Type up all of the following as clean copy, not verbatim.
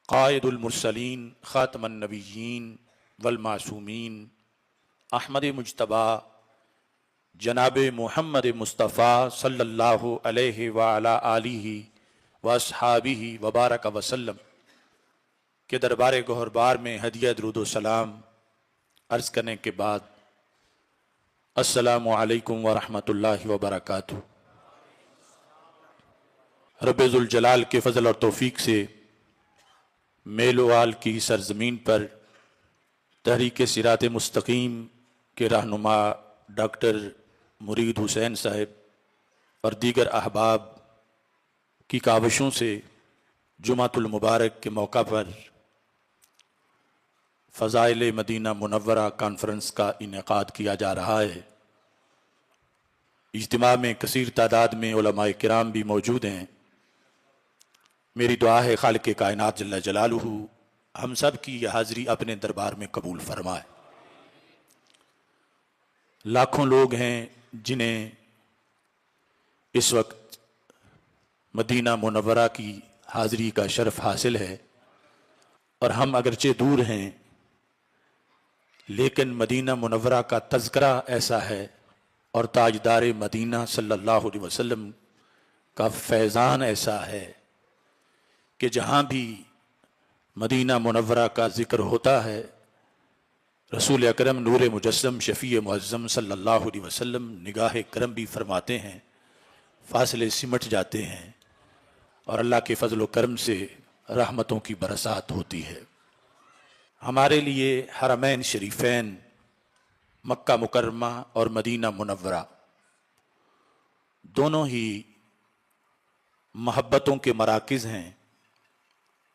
قائد المرسلین خاتم النبیین والمعصومین احمد مجتبیٰ جناب محمد مصطفیٰ صلی اللہ علیہ وعلی آلہ واصحابہ وبارک وسلم کے دربار گہربار میں ہدیہ درود و سلام عرض کرنے کے بعد السلام علیکم ورحمۃ اللہ وبرکاتہ۔ رب ذوالجلال کے فضل اور توفیق سے میل و آل کی سرزمین پر تحریک صراط مستقیم کے رہنما ڈاکٹر مرید حسین صاحب اور دیگر احباب کی کاوشوں سے جمعۃ المبارک کے موقع پر فضائل مدینہ منورہ کانفرنس کا انعقاد کیا جا رہا ہے۔ اجتماع میں کثیر تعداد میں علماء کرام بھی موجود ہیں۔ میری دعا ہے خالق کائنات جل جلالہ ہم سب کی یہ حاضری اپنے دربار میں قبول فرمائے۔ لاکھوں لوگ ہیں جنہیں اس وقت مدینہ منورہ کی حاضری کا شرف حاصل ہے، اور ہم اگرچہ دور ہیں لیکن مدینہ منورہ کا تذکرہ ایسا ہے اور تاجدار مدینہ صلی اللہ علیہ وسلم کا فیضان ایسا ہے کہ جہاں بھی مدینہ منورہ کا ذکر ہوتا ہے رسول اکرم نور مجسم شفیع معظم صلی اللہ علیہ وسلم نگاہ کرم بھی فرماتے ہیں، فاصلے سمٹ جاتے ہیں اور اللہ کے فضل و کرم سے رحمتوں کی برسات ہوتی ہے۔ ہمارے لیے حرمین شریفین مکہ مکرمہ اور مدینہ منورہ دونوں ہی محبتوں کے مراکز ہیں،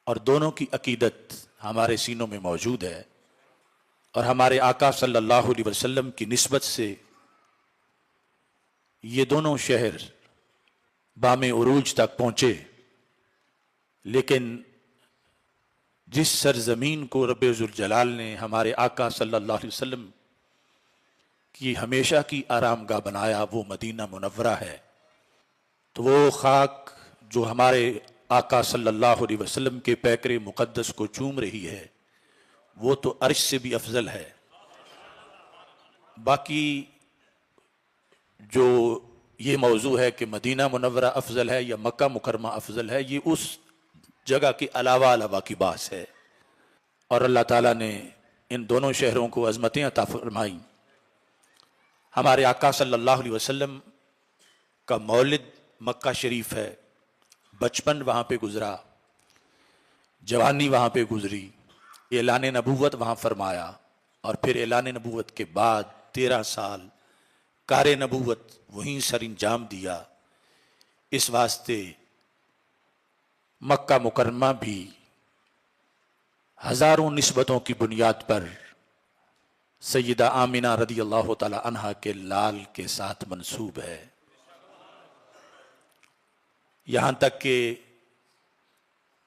اور دونوں کی عقیدت ہمارے سینوں میں موجود ہے، اور ہمارے آقا صلی اللہ علیہ وسلم کی نسبت سے یہ دونوں شہر بام عروج تک پہنچے، لیکن جس سرزمین کو رب ذوالجلال نے ہمارے آقا صلی اللہ علیہ وسلم کی ہمیشہ کی آرام گاہ بنایا وہ مدینہ منورہ ہے۔ تو وہ خاک جو ہمارے آقا صلی اللہ علیہ وسلم کے پیکر مقدس کو چوم رہی ہے وہ تو عرش سے بھی افضل ہے۔ باقی جو یہ موضوع ہے کہ مدینہ منورہ افضل ہے یا مکہ مکرمہ افضل ہے، یہ اس جگہ کے علاوہ کی بات ہے، اور اللہ تعالیٰ نے ان دونوں شہروں کو عظمتیں عطا فرمائیں۔ ہمارے آقا صلی اللہ علیہ وسلم کا مولد مکہ شریف ہے، بچپن وہاں پہ گزرا، جوانی وہاں پہ گزری، اعلان نبوت وہاں فرمایا، اور پھر اعلان نبوت کے بعد 13 سال کار نبوت وہیں سر انجام دیا۔ اس واسطے مکہ مکرمہ بھی ہزاروں نسبتوں کی بنیاد پر سیدہ آمنہ رضی اللہ تعالی عنہا کے لال کے ساتھ منسوب ہے، یہاں تک کہ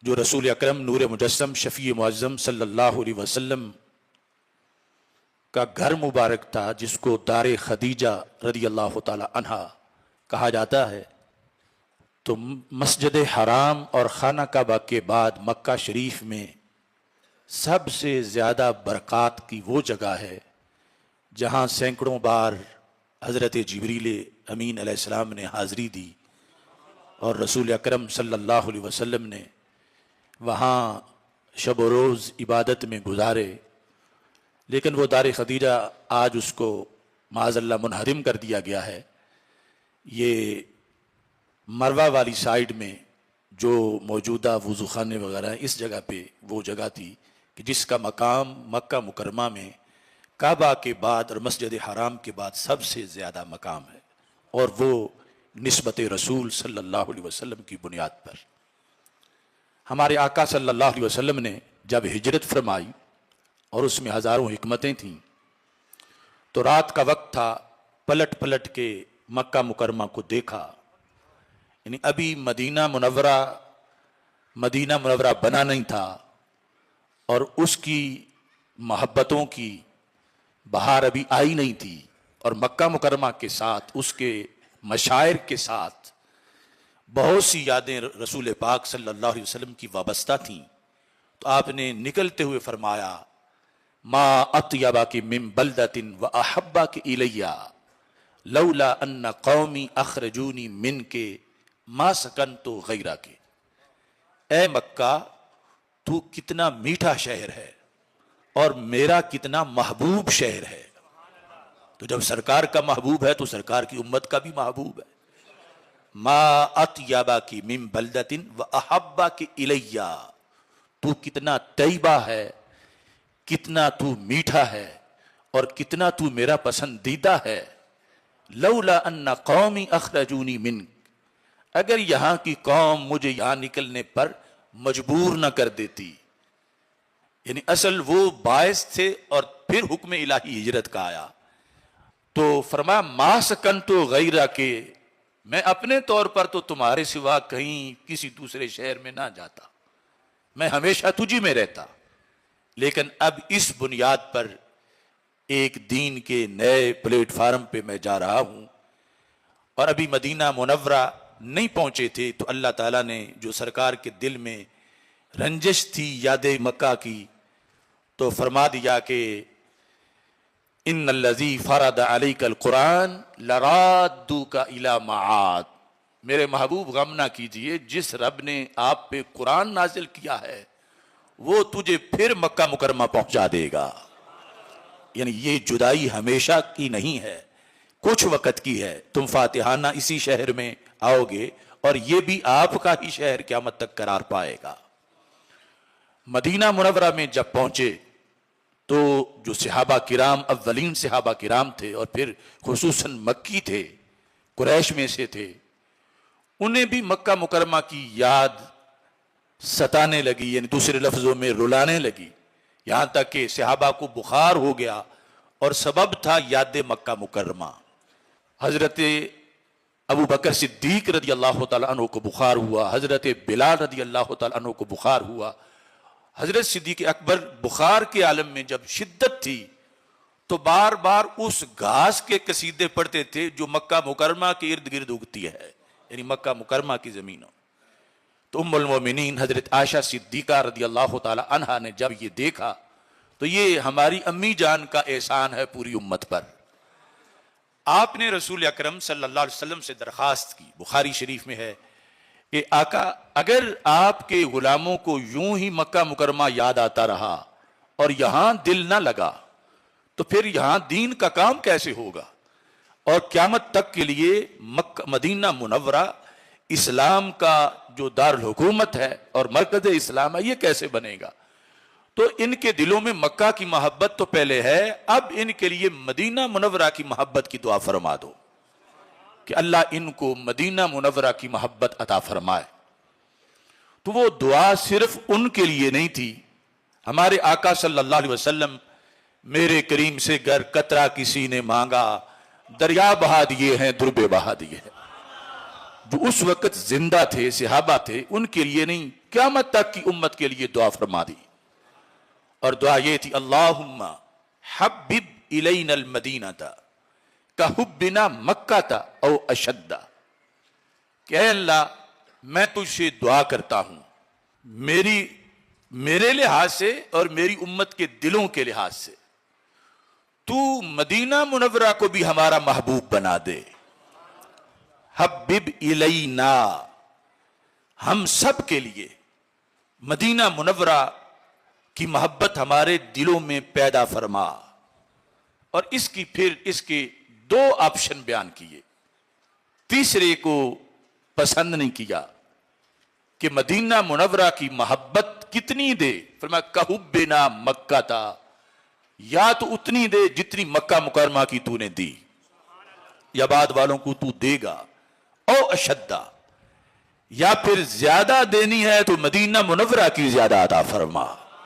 جو رسول اکرم نور مجسم شفیع معظم صلی اللہ علیہ وسلم کا گھر مبارک تھا جس کو دار خدیجہ رضی اللہ تعالی عنہا کہا جاتا ہے، تو مسجد حرام اور خانہ کعبہ کے بعد مکہ شریف میں سب سے زیادہ برکات کی وہ جگہ ہے جہاں سینکڑوں بار حضرت جبریل امین علیہ السلام نے حاضری دی، اور رسول اکرم صلی اللہ علیہ وسلم نے وہاں شب و روز عبادت میں گزارے۔ لیکن وہ دار خدیجہ آج اس کو معاذ اللہ منہدم کر دیا گیا ہے۔ یہ مروہ والی سائیڈ میں جو موجودہ وضو خانے وغیرہ ہیں، اس جگہ پہ وہ جگہ تھی کہ جس کا مقام مکہ مکرمہ میں کعبہ کے بعد اور مسجد حرام کے بعد سب سے زیادہ مقام ہے، اور وہ نسبت رسول صلی اللہ علیہ وسلم کی بنیاد پر۔ ہمارے آقا صلی اللہ علیہ وسلم نے جب ہجرت فرمائی اور اس میں ہزاروں حکمتیں تھیں، تو رات کا وقت تھا، پلٹ پلٹ کے مکہ مکرمہ کو دیکھا، یعنی ابھی مدینہ منورہ بنا نہیں تھا، اور اس کی محبتوں کی بہار ابھی آئی نہیں تھی، اور مکہ مکرمہ کے ساتھ اس کے مشاعر کے ساتھ بہت سی یادیں رسول پاک صلی اللہ علیہ وسلم کی وابستہ تھیں۔ تو آپ نے نکلتے ہوئے فرمایا ما اطیبک من بلدۃ واحبک الی لولا ان قومی اخرجونی منک ما سکنت غیرک۔ اے مکہ، تو کتنا میٹھا شہر ہے اور میرا کتنا محبوب شہر ہے۔ تو جب سرکار کا محبوب ہے تو سرکار کی امت کا بھی محبوب ہے۔ ما اطیبک من بلدۃ واحبک الی، تو کتنا طیبہ ہے، کتنا تو میٹھا ہے اور کتنا تو میرا پسندیدہ ہے۔ لولا ان قومی اخرجونی منک، اگر یہاں کی قوم مجھے یہاں نکلنے پر مجبور نہ کر دیتی، یعنی اصل وہ باعث تھے اور پھر حکم الہی ہجرت کا آیا، تو فرمایا ما سکنت غیرک، میں اپنے طور پر تو تمہارے سوا کہیں کسی دوسرے شہر میں نہ جاتا، میں ہمیشہ تجھی میں رہتا، لیکن اب اس بنیاد پر ایک دین کے نئے پلیٹ فارم پہ میں جا رہا ہوں، اور ابھی مدینہ منورہ نہیں پہنچے تھے تو اللہ تعالیٰ نے جو سرکار کے دل میں رنجش تھی یاد مکہ کی، تو فرما دیا کہ ان الذی فرض علیک القرآن لرادوک الی معاد، میرے محبوب غم نہ کیجئے، جس رب نے آپ پہ قرآن نازل کیا ہے وہ تجھے پھر مکہ مکرمہ پہنچا دے گا۔ یعنی یہ جدائی ہمیشہ کی نہیں ہے، کچھ وقت کی ہے، تم فاتحانہ اسی شہر میں آؤ گے اور یہ بھی آپ کا ہی شہر قیامت تک قرار پائے گا۔ مدینہ منورہ میں جب پہنچے تو جو صحابہ کرام اولین صحابہ کرام تھے اور پھر خصوصاً مکی تھے، قریش میں سے تھے، انہیں بھی مکہ مکرمہ کی یاد ستانے لگی، یعنی دوسرے لفظوں میں رلانے لگی، یہاں تک کہ صحابہ کو بخار ہو گیا، اور سبب تھا یاد مکہ مکرمہ۔ حضرت ابو بکر صدیق رضی اللہ تعالیٰ عنہ کو بخار ہوا، حضرت بلال رضی اللہ تعالیٰ عنہ کو بخار ہوا، حضرت صدیق اکبر بخار کے عالم میں جب شدت تھی تو بار بار اس گھاس کے قصیدے پڑھتے تھے جو مکہ مکرمہ کے ارد گرد اگتی ہے، یعنی مکہ مکرمہ کی زمینوں۔ تو ام المومنین حضرت عائشہ صدیقہ رضی اللہ تعالی عنہا نے جب یہ دیکھا تو یہ ہماری امی جان کا احسان ہے پوری امت پر۔ آپ نے رسول اکرم صلی اللہ علیہ وسلم سے درخواست کی، بخاری شریف میں ہے کہ آقا اگر آپ کے غلاموں کو یوں ہی مکہ مکرمہ یاد آتا رہا اور یہاں دل نہ لگا تو پھر یہاں دین کا کام کیسے ہوگا، اور قیامت تک کے لیے مدینہ منورہ اسلام کا جو دارالحکومت ہے اور مرکز اسلام ہے یہ کیسے بنے گا۔ تو ان کے دلوں میں مکہ کی محبت تو پہلے ہے، اب ان کے لیے مدینہ منورہ کی محبت کی دعا فرما دو کہ اللہ ان کو مدینہ منورہ کی محبت عطا فرمائے۔ تو وہ دعا صرف ان کے لیے نہیں تھی، ہمارے آقا صلی اللہ علیہ وسلم میرے کریم سے گر قطرہ کسی نے مانگا، دریا بہا دیے ہیں دربے بہا دیے ہیں۔ جو اس وقت زندہ تھے، صحابہ تھے، ان کے لیے نہیں، قیامت تک کی امت کے لیے دعا فرما دی، اور دعا یہ تھی اللہم حبب الینا المدینہ کحبنا مکہ او اشد، کہ اے اللہ میں تجھ سے دعا کرتا ہوں میرے لحاظ سے اور میری امت کے دلوں کے لحاظ سے تو مدینہ منورہ کو بھی ہمارا محبوب بنا دے۔ حبب الینا، ہم سب کے لیے مدینہ منورہ کی محبت ہمارے دلوں میں پیدا فرما۔ اور اس کے دو آپشن بیان کیے، تیسرے کو پسند نہیں کیا کہ مدینہ منورہ کی محبت کتنی دے، فرمایا کحبنا مکہ تھا، یا تو اتنی دے جتنی مکہ مکرمہ کی تو نے دی، یا بعد والوں کو تو دے گا، او اشدہ، یا پھر زیادہ دینی ہے تو مدینہ منورہ کی زیادہ عطا فرما۔